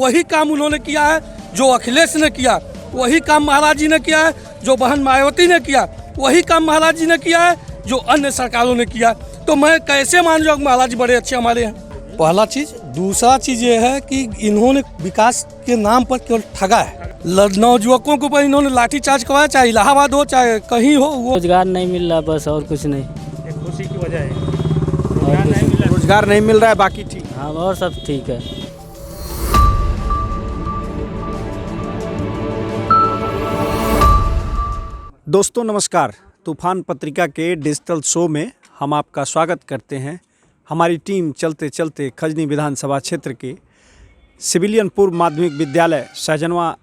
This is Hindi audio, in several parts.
वही काम उन्होंने किया है जो अखिलेश ने किया, वही काम महाराज जी ने किया है जो बहन मायावती ने किया, वही काम महाराज जी ने किया है जो अन्य सरकारों ने किया। तो मैं कैसे मान जाऊँ महाराज जी बड़े अच्छे हमारे हैं। पहला चीज़। दूसरा चीज़ ये है कि इन्होंने विकास के नाम पर केवल ठगा है। नौजुवकों के ऊपर इन्होंने लाठीचार्ज करवाया, चाहे इलाहाबाद हो चाहे कहीं हो। वो रोजगार नहीं मिल रहा, बस और कुछ नहीं। खुशी की वजह है रोजगार नहीं मिल रहा है, बाकी ठीक। हाँ, और सब ठीक है। दोस्तों नमस्कार, तूफान पत्रिका के डिजिटल शो में हम आपका स्वागत करते हैं। हमारी टीम चलते चलते खजनी विधानसभा क्षेत्र के सिविलियन पूर्व माध्यमिक विद्यालय सजनवा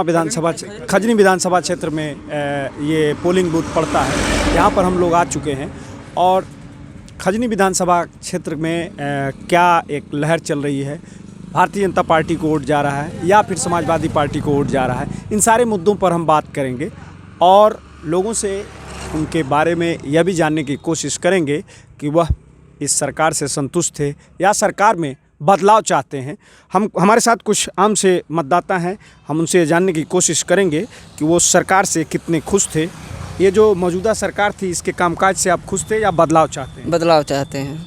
विधानसभा खजनी विधानसभा क्षेत्र में ये पोलिंग बूथ पड़ता है। यहाँ पर हम लोग आ चुके हैं और खजनी विधानसभा क्षेत्र में क्या एक लहर चल रही है, भारतीय जनता पार्टी को वोट जा रहा है या फिर समाजवादी पार्टी को वोट जा रहा है, इन सारे मुद्दों पर हम बात करेंगे और लोगों से उनके बारे में यह भी जानने की कोशिश करेंगे कि वह इस सरकार से संतुष्ट थे या सरकार में बदलाव चाहते हैं। हमारे साथ कुछ आम से मतदाता हैं, हम उनसे जानने की कोशिश करेंगे कि वो सरकार से कितने खुश थे। ये जो मौजूदा सरकार थी इसके कामकाज से आप खुश थे या बदलाव चाहते हैं? बदलाव चाहते हैं।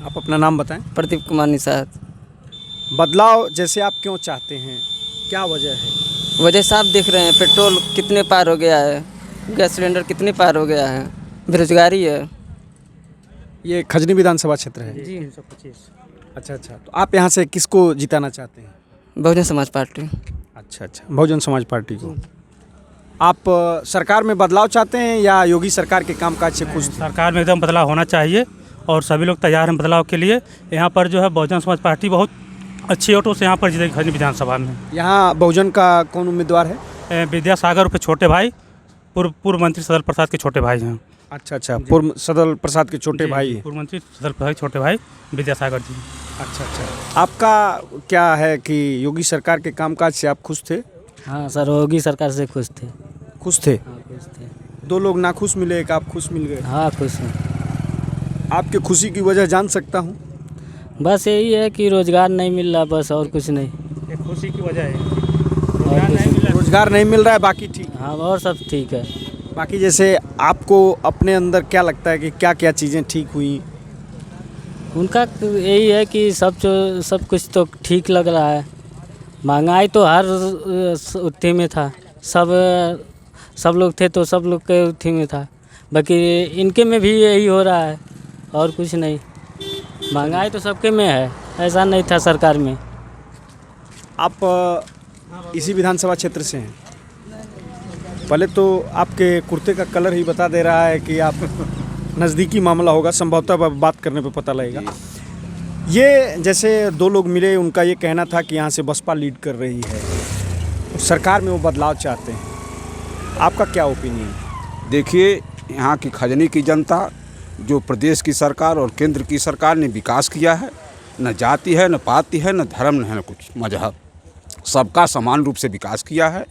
आप अपना नाम बताएं। प्रदीप कुमार निषाद। बदलाव जैसे आप क्यों चाहते हैं, क्या वजह है? वजह साफ दिख रहे हैं, पेट्रोल कितने पार हो गया है, गैस सिलेंडर कितने पार हो गया है, बेरोजगारी है। ये खजनी विधानसभा क्षेत्र है जी। 325। अच्छा, तो आप यहाँ से किसको जिताना चाहते हैं? बहुजन समाज पार्टी। अच्छा, बहुजन समाज पार्टी को। आप सरकार में बदलाव चाहते हैं या योगी सरकार के कामकाज से खुश? सरकार में एकदम बदलाव होना चाहिए और सभी लोग तैयार हैं बदलाव के लिए। यहाँ पर जो है बहुजन समाज पार्टी बहुत अच्छी ऑटो से यहाँ पर जीतेगी खजनी विधानसभा में। यहाँ बहुजन का कौन उम्मीदवार है? विद्यासागर पे छोटे भाई, पूर्व मंत्री सदल प्रसाद के छोटे भाई हैं। अच्छा, पूर्व सदल प्रसाद के छोटे भाई, पूर्व मंत्री सदल प्रसाद के छोटे भाई विद्यासागर जी। अच्छा। आपका क्या है कि योगी सरकार के कामकाज से आप खुश थे? हाँ सर, योगी सरकार से खुश थे। खुश थे? हाँ, खुश थे। दो लोग नाखुश मिले, एक आप खुश मिल गए। हाँ, खुश हैं। आपके खुशी की वजह जान सकता हूँ? बस यही है कि रोजगार नहीं मिल रहा, बस और कुछ नहीं। खुशी की वजह है रोजगार नहीं मिल रहा है, बाकी ठीक। हाँ, और सब ठीक है। बाकी जैसे आपको अपने अंदर क्या लगता है कि क्या क्या चीज़ें ठीक हुई? उनका यही है कि सब कुछ तो ठीक लग रहा है। महंगाई तो हर उत्थी में था, सब लोग थे तो सब लोग के उत्थी में था। बाकी इनके में भी यही हो रहा है और कुछ नहीं। महंगाई तो सबके में है, ऐसा नहीं था सरकार में। आप इसी विधानसभा क्षेत्र से हैं? पहले तो आपके कुर्ते का कलर ही बता दे रहा है कि आप नज़दीकी मामला होगा, संभवतः बात करने पे पता लगेगा। ये जैसे दो लोग मिले, उनका ये कहना था कि यहाँ से बसपा लीड कर रही है, सरकार में वो बदलाव चाहते हैं, आपका क्या ओपिनियन? देखिए, यहाँ की खजनी की जनता, जो प्रदेश की सरकार और केंद्र की सरकार ने विकास किया है, न जाति है, न पाति है, न धर्म है, न कुछ मजहब, सबका समान रूप से विकास किया है।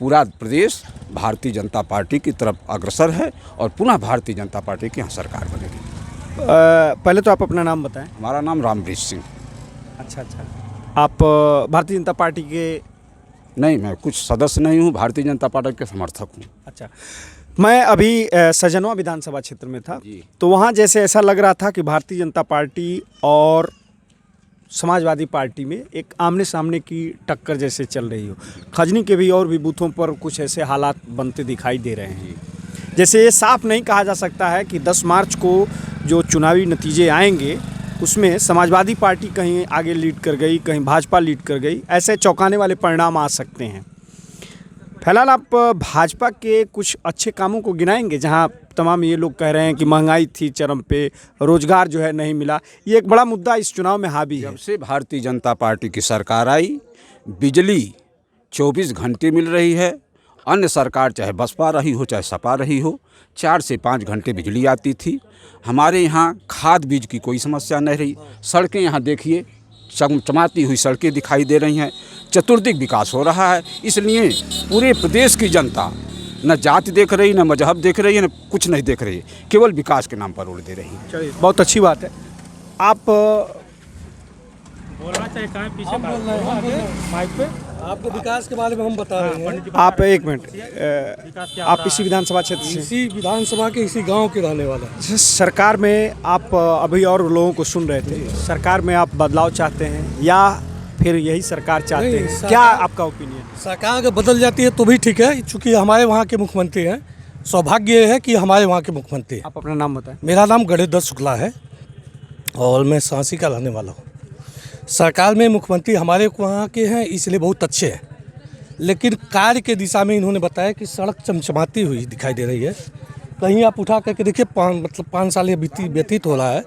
पूरा प्रदेश भारतीय जनता पार्टी की तरफ अग्रसर है और पुनः भारतीय जनता पार्टी की यहाँ सरकार बनेगी। पहले तो आप अपना नाम बताएं। हमारा नाम रामवृक्ष सिंह। अच्छा। आप भारतीय जनता पार्टी के? नहीं, मैं कुछ सदस्य नहीं हूँ, भारतीय जनता पार्टी के समर्थक हूँ। अच्छा, मैं अभी सजनवा विधानसभा क्षेत्र में था जी। तो वहाँ जैसे ऐसा लग रहा था कि भारतीय जनता पार्टी और समाजवादी पार्टी में एक आमने सामने की टक्कर जैसे चल रही हो। खजनी के भी और भी बूथों पर कुछ ऐसे हालात बनते दिखाई दे रहे हैं। जैसे ये साफ नहीं कहा जा सकता है कि 10 मार्च को जो चुनावी नतीजे आएंगे उसमें समाजवादी पार्टी कहीं आगे लीड कर गई, कहीं भाजपा लीड कर गई, ऐसे चौंकाने वाले परिणाम आ सकते हैं। फिलहाल आप भाजपा के कुछ अच्छे कामों को गिनाएंगे जहां तमाम ये लोग कह रहे हैं कि महंगाई थी चरम पे, रोजगार जो है नहीं मिला, ये एक बड़ा मुद्दा इस चुनाव में हावी है। जब से भारतीय जनता पार्टी की सरकार आई, बिजली 24 घंटे मिल रही है। अन्य सरकार चाहे बसपा रही हो चाहे सपा रही हो, 4 से 5 घंटे बिजली आती थी। हमारे यहाँ खाद बीज की कोई समस्या नहीं रही। सड़कें यहाँ देखिए, चमचमाती हुई सड़कें दिखाई दे रही हैं। चतुर्दिक विकास हो रहा है। इसलिए पूरे प्रदेश की जनता न जाति देख रही, न मजहब देख रही है, न कुछ नहीं देख रही है, केवल विकास के नाम पर वोट दे रही है। चलिए, बहुत अच्छी बात है। आप बोलना चाहिए कहाँ पीछे हम बोल रहे हैं, हम बोल रहे हैं। माइक पे आपको विकास के बारे में हम बता रहे हैं। आप एक मिनट विकास क्या आप इसी विधानसभा क्षेत्र से इसी विधानसभा के इसी गांव के रहने वाला है। जैसे सरकार में आप अभी और लोगों को सुन रहे थे, सरकार में आप बदलाव चाहते हैं या फिर यही सरकार चाहते नहीं, हैं? सरकार- क्या आपका ओपिनियन? सरकार अगर बदल जाती है तो भी ठीक है, चूँकि हमारे वहाँ के मुख्यमंत्री हैं। सौभाग्य ये है कि हमारे वहाँ के मुख्यमंत्री हैं। आप अपना नाम बताएं। मेरा नाम गणेश शुक्ला है और मैं सांसी का रहने वाला हूँ। सरकार में मुख्यमंत्री हमारे वहाँ के हैं, इसलिए बहुत अच्छे हैं, लेकिन कार्य के दिशा में इन्होंने बताया कि सड़क चमचमाती हुई दिखाई दे रही है। कहीं आप उठा करके देखिए, 5 साल ये व्यतीत हो रहा है।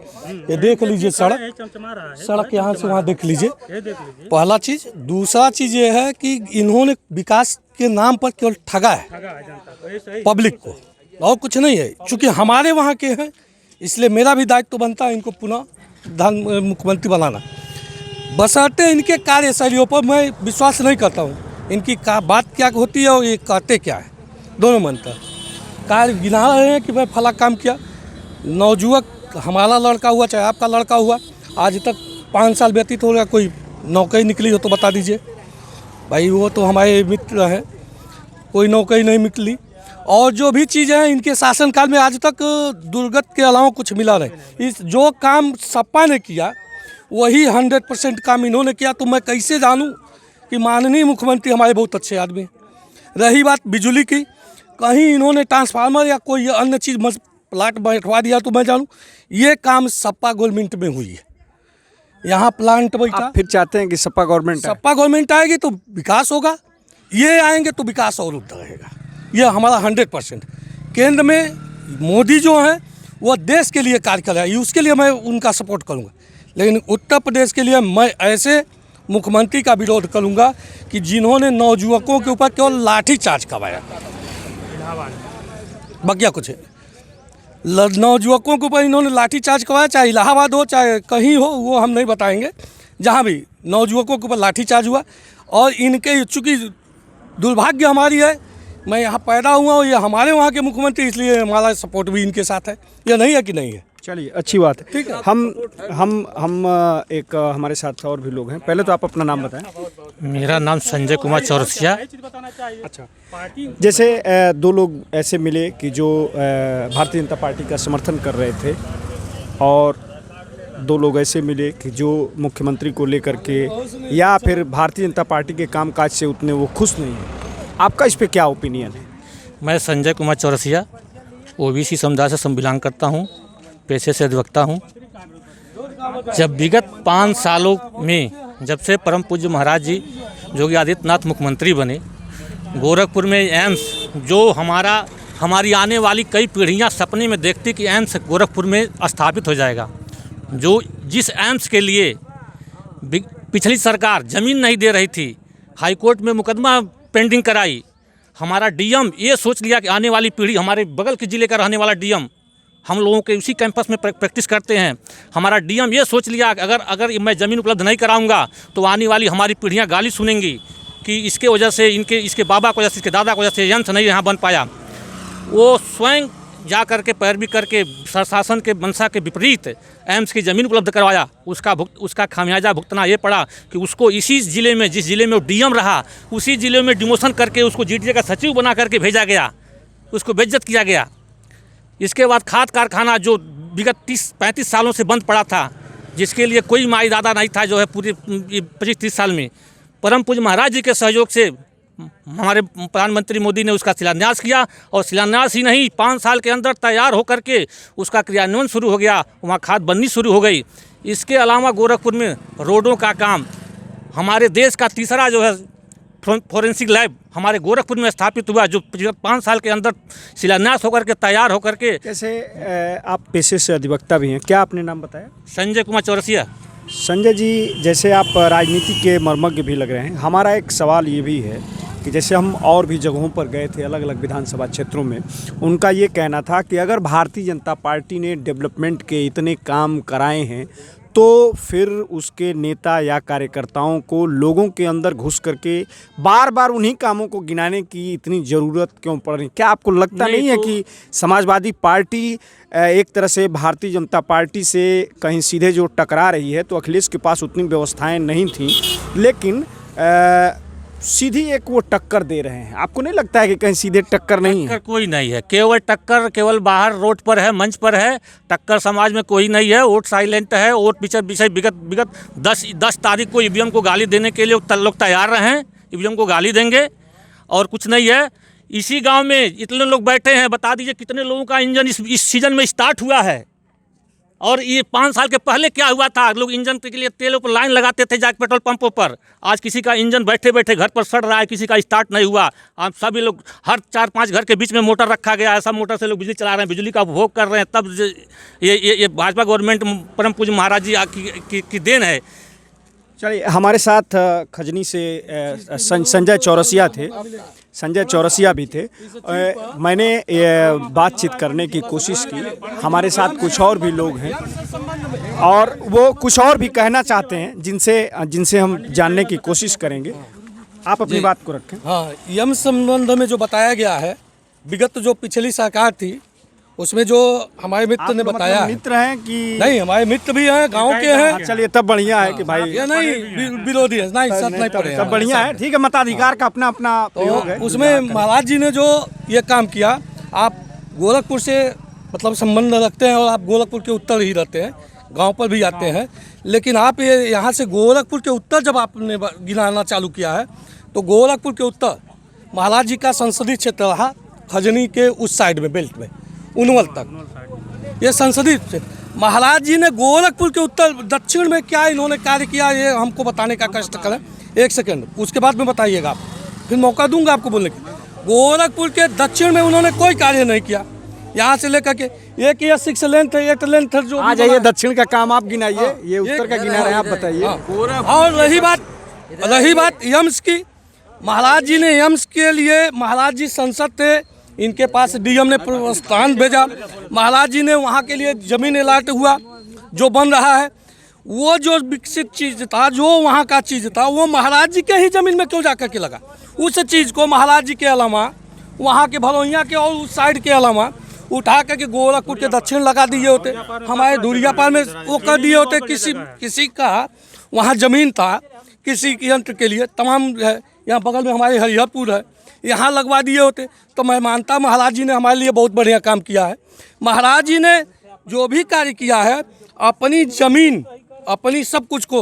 ये देख लीजिए सड़क, चमचमा रहा है, सड़क यहाँ से वहाँ देख लीजिए। ये देख लीजिए। पहला चीज़। दूसरा चीज़ ये है कि इन्होंने विकास के नाम पर केवल ठगा है ठगा है जनता को, ये सही। पब्लिक को, और कुछ नहीं है। चूँकि हमारे वहाँ के हैं, इसलिए मेरा भी दायित्व बनता है इनको पुनः मुख्यमंत्री बनाना। बशर्ते इनके कार्यशैलियों पर मैं विश्वास नहीं करता हूँ। इनकी बात क्या होती है और ये कहते क्या है, दोनों में अंतर। कार्य गिना रहे हैं कि मैं फला काम किया। नवयुवक हमारा लड़का हुआ चाहे आपका लड़का हुआ, आज तक 5 साल व्यतीत हो गया, कोई नौकरी निकली हो तो बता दीजिए भाई। वो तो हमारे मित्र हैं, कोई नौकरी नहीं निकली। और जो भी चीज़ें हैं इनके शासनकाल में आज तक दुर्गत के अलावा कुछ मिला नहीं। इस जो काम सपा ने किया वही 100% काम इन्होंने किया। तो मैं कैसे जानूं कि माननीय मुख्यमंत्री हमारे बहुत अच्छे आदमी हैं। रही बात बिजली की, कहीं इन्होंने ट्रांसफार्मर या कोई अन्य चीज़ प्लाट बैठवा दिया तो मैं जानूं। ये काम सपा गवर्नमेंट में हुई है। यहाँ प्लांट बैठा, आप फिर चाहते हैं कि सपा गवर्नमेंट आए? सपा गवर्नमेंट आएगी तो विकास होगा, ये आएंगे तो विकास और उधर रहेगा। ये हमारा 100%। केंद्र में मोदी जो हैं वो देश के लिए कार्य कर रहे हैं, उसके लिए मैं उनका सपोर्ट करूँगा। लेकिन उत्तर प्रदेश के लिए मैं ऐसे मुख्यमंत्री का विरोध करूँगा कि जिन्होंने नौजुवकों के ऊपर केवल लाठी चार्ज करवाया, बकिया कुछ है। नौजुवकों के ऊपर इन्होंने लाठी चार्ज करवाया, चाहे इलाहाबाद हो चाहे कहीं हो, वो हम नहीं बताएंगे। जहाँ भी नौजुवकों के ऊपर लाठी चार्ज हुआ, और इनके चूँकि दुर्भाग्य हमारी है, मैं यहाँ पैदा हुआ हूँ, ये हमारे वहाँ के मुख्यमंत्री, इसलिए हमारा सपोर्ट भी इनके साथ है। ये नहीं है कि नहीं है। चलिए, अच्छी बात है। ठीक है। हम एक हमारे साथ और भी लोग हैं। पहले तो आप अपना नाम बताएं। मेरा नाम संजय कुमार चौरसिया। अच्छा, जैसे 2 लोग ऐसे मिले कि जो भारतीय जनता पार्टी का समर्थन कर रहे थे, और 2 लोग ऐसे मिले कि जो मुख्यमंत्री को लेकर के या फिर भारतीय जनता पार्टी के कामकाज से उतने वो खुश नहीं हैं। आपका इस पे क्या ओपिनियन है? मैं संजय कुमार चौरसिया ओबीसी समुदाय से बिलोंग करता हूँ, पेशे से अधिवक्ता हूँ। जब विगत 5 सालों में, जब से परम पूज्य महाराज जी योगी आदित्यनाथ मुख्यमंत्री बने, गोरखपुर में एम्स, जो हमारी आने वाली कई पीढ़ियाँ सपने में देखती कि एम्स गोरखपुर में स्थापित हो जाएगा, जो जिस एम्स के लिए पिछली सरकार ज़मीन नहीं दे रही थी, हाईकोर्ट में मुकदमा पेंडिंग कराई। हमारा डीएम ये सोच लिया कि आने वाली पीढ़ी, हमारे बगल के ज़िले का रहने वाला डीएम, हम लोगों के उसी कैंपस में प्रैक्टिस करते हैं। हमारा डीएम ये सोच लिया कि अगर मैं ज़मीन उपलब्ध नहीं कराऊंगा तो आने वाली हमारी पीढ़ियां गाली सुनेंगी कि इसके वजह से, इसके बाबा की वजह से, इसके दादा की वजह से एम्स नहीं यहाँ बन पाया। वो स्वयं जा कर के पैरवी करके प्रशासन के मंशा के विपरीत एम्स की ज़मीन उपलब्ध करवाया। उसका खामियाजा भुगतना ये पड़ा कि उसको इसी ज़िले में, जिस ज़िले में वो डीएम रहा, उसी ज़िले में डिमोशन करके उसको जीटीए का सचिव बना करके भेजा गया, उसको बेइज्जत किया गया। इसके बाद खाद कारखाना जो विगत 30-35 सालों से बंद पड़ा था, जिसके लिए कोई माई दादा नहीं था, जो है पूरे 25-30 साल में परम पूज्य महाराज जी के सहयोग से हमारे प्रधानमंत्री मोदी ने उसका शिलान्यास किया। और शिलान्यास ही नहीं, 5 साल के अंदर तैयार होकर के उसका क्रियान्वयन शुरू हो गया, वहाँ खाद बननी शुरू हो गई। इसके अलावा गोरखपुर में रोडों का काम, हमारे देश का तीसरा जो है फोरेंसिक लैब हमारे गोरखपुर में स्थापित हुआ, जो 5 साल के अंदर शिलान्यास होकर के तैयार होकर के। जैसे आप पेशे से अधिवक्ता भी हैं, क्या आपने नाम बताया? संजय कुमार चौरसिया। संजय जी, जैसे आप राजनीति के मर्मज्ञ भी लग रहे हैं, हमारा एक सवाल ये भी है कि जैसे हम और भी जगहों पर गए थे, अलग अलग विधानसभा क्षेत्रों में, उनका ये कहना था कि अगर भारतीय जनता पार्टी ने डेवलपमेंट के इतने काम कराए हैं तो फिर उसके नेता या कार्यकर्ताओं को लोगों के अंदर घुस करके बार बार उन्हीं कामों को गिनाने की इतनी ज़रूरत क्यों पड़ रही? क्या आपको लगता नहीं है कि समाजवादी पार्टी एक तरह से भारतीय जनता पार्टी से कहीं सीधे जो टकरा रही है, तो अखिलेश के पास उतनी व्यवस्थाएं नहीं थीं, लेकिन सीधी एक वो टक्कर दे रहे हैं? आपको नहीं लगता है कि कहीं सीधे टक्कर नहीं है? टक्कर कोई नहीं है, केवल टक्कर केवल बाहर रोड पर है, मंच पर है। टक्कर समाज में कोई नहीं है। वोट साइलेंट है। वोट पीछे विगत 10 तारीख को ईवीएम को गाली देने के लिए लोग तैयार हैं। ईवीएम को गाली देंगे और कुछ नहीं है। इसी गांव में इतने लोग बैठे हैं, बता दीजिए कितने लोगों का इंजन इस सीजन में स्टार्ट हुआ है। और ये 5 साल के पहले क्या हुआ था, लोग इंजन के लिए तेलों पर लाइन लगाते थे जाके पेट्रोल पंपों पर। आज किसी का इंजन बैठे बैठे घर पर सड़ रहा है, किसी का स्टार्ट नहीं हुआ। आप सभी लोग, हर 4-5 घर के बीच में मोटर रखा गया है, सब मोटर से लोग बिजली चला रहे हैं, बिजली का उपभोग कर रहे हैं। तब ये भाजपा गवर्नमेंट, परम पूज्य महाराज जी की देन है। चलिए, हमारे साथ खजनी से संजय चौरसिया थे, संजय चौरसिया भी थे। मैंने बातचीत करने की कोशिश की। हमारे साथ कुछ और भी लोग हैं और वो कुछ और भी कहना चाहते हैं, जिनसे हम जानने की कोशिश करेंगे। आप अपनी बात को रखें। हाँ, यम संबंध में जो बताया गया है, विगत जो पिछली सरकार थी उसमें जो हमारे मित्र ने बताया, मित्र हैं कि नहीं? हमारे मित्र भी हैं, गांव के हैं। चलिए, तब बढ़िया है कि भाई ये नहीं विरोधी है, नहीं सत नहीं पड़े, तब बढ़िया है। ठीक है, मताधिकार का अपना अपना प्रयोग है। उसमें महाराज जी ने जो ये काम किया, आप गोरखपुर से मतलब संबंध रखते हैं और आप गोरखपुर के उत्तर ही रहते हैं, गांव पर भी आते हैं, लेकिन आप ये यहाँ से गोरखपुर के उत्तर जब आपने गिनाना चालू किया है, तो गोरखपुर के उत्तर महाराज जी का संसदीय क्षेत्र रहा, खजनी के उस साइड में, बेल्ट में, उनवल तक ये संसदीय क्षेत्र। महाराज जी ने गोरखपुर के उत्तर दक्षिण में क्या इन्होंने कार्य किया, ये हमको बताने का कष्ट करें। 1 सेकंड, उसके बाद में बताइएगा, आप फिर मौका दूंगा आपको बोलने की। गोरखपुर के दक्षिण में उन्होंने कोई कार्य नहीं किया। यहाँ से लेकर के एक ये 6 लेन थे, 8 लेन थे, जो आ जाइए, दक्षिण का काम आप गिनाइए, ये उत्तर का गिना रहे हैं, आप बताइए। और रही बात एम्स की, महाराज जी ने एम्स के लिए, महाराज जी सांसद थे, इनके पास डीएम ने प्रस्ताव भेजा, महाराज जी ने वहाँ के लिए ज़मीन अलाट हुआ, जो बन रहा है। वो जो विकसित चीज़ था, जो वहाँ का चीज़ था, वो महाराज जी के ही ज़मीन में क्यों जाकर के लगा? उस चीज़ को महाराज जी के अलावा, वहाँ के भरोइया के और उस साइड के अलावा उठा करके गोरखपुर के दक्षिण लगा दिए होते, हमारे धुरियापाल में वो कर दिए होते। किसी का वहाँ ज़मीन था, किसी यंत्र के लिए तमाम है, यहाँ बगल में हमारे हरिहरपुर है, यहाँ लगवा दिए होते। तो मैं मानता महाराज जी ने हमारे लिए बहुत बढ़िया काम किया है। महाराज जी ने जो भी कार्य किया है, अपनी ज़मीन, अपनी सब कुछ को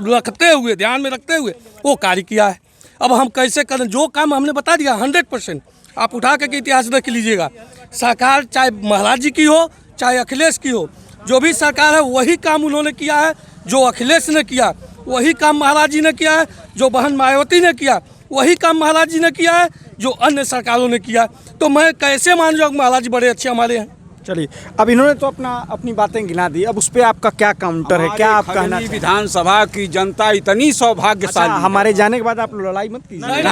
रखते हुए, ध्यान में रखते हुए वो कार्य किया है। अब हम कैसे करें? जो काम हमने बता दिया 100%, आप उठा करके इतिहास देख लीजिएगा। सरकार चाहे महाराज जी की हो, चाहे अखिलेश की हो, जो भी सरकार है वही काम उन्होंने किया है। जो अखिलेश ने किया वही काम महाराज जी ने किया है, जो बहन मायावती ने किया वही काम महाराज जी ने किया है, जो अन्य सरकारों ने किया। तो मैं कैसे मान जाऊँ? महाराज जी बड़े अच्छे हमारे हैं। चलिए, अब इन्होंने तो अपनी बातें गिना दी, अब उस पर आपका क्या काउंटर है? क्या आप कहना? विधानसभा की जनता इतनी सौभाग्यशाली। हमारे जाने के बाद आप लड़ाई मत कीजिए।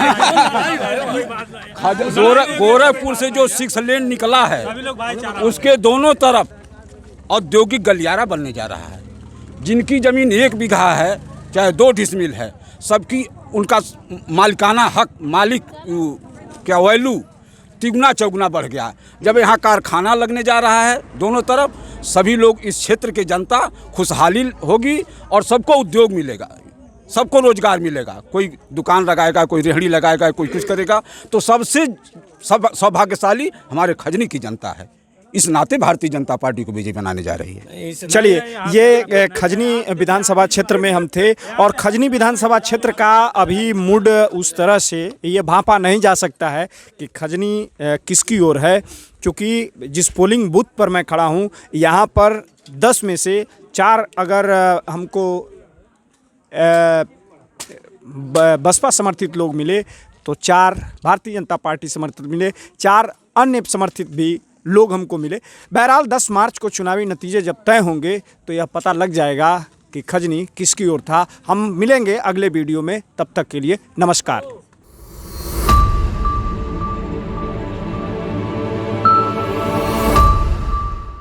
गोरखपुर से जो 6 लेन निकला है, उसके दोनों तरफ औद्योगिक गलियारा बनने जा रहा है। जिनकी ज़मीन 1 बीघा है, चाहे 2 डिसमिल है, सबकी उनका मालिकाना हक, मालिक क्या वैल्यू तिगुना चौगुना बढ़ गया। जब यहाँ कारखाना लगने जा रहा है दोनों तरफ, सभी लोग, इस क्षेत्र के जनता खुशहाली होगी और सबको उद्योग मिलेगा, सबको रोजगार मिलेगा। कोई दुकान लगाएगा, कोई रेहड़ी लगाएगा, कोई कुछ करेगा। तो सबसे सौभाग्यशाली हमारे खजनी की जनता है। इस नाते भारतीय जनता पार्टी को विजयी बनाने जा रही है। चलिए, ये खजनी विधानसभा क्षेत्र में हम थे और खजनी विधानसभा क्षेत्र का अभी मूड उस तरह से ये भांपा नहीं जा सकता है कि खजनी किसकी ओर है, क्योंकि जिस पोलिंग बूथ पर मैं खड़ा हूँ, यहाँ पर 10 में से 4 अगर हमको बसपा समर्थित लोग मिले तो 4 भारतीय जनता पार्टी समर्थित मिले, 4 अन्य समर्थित भी लोग हमको मिले। बहरहाल 10 मार्च को चुनावी नतीजे जब तय होंगे तो यह पता लग जाएगा कि खजनी किसकी ओर था। हम मिलेंगे अगले वीडियो में, तब तक के लिए नमस्कार।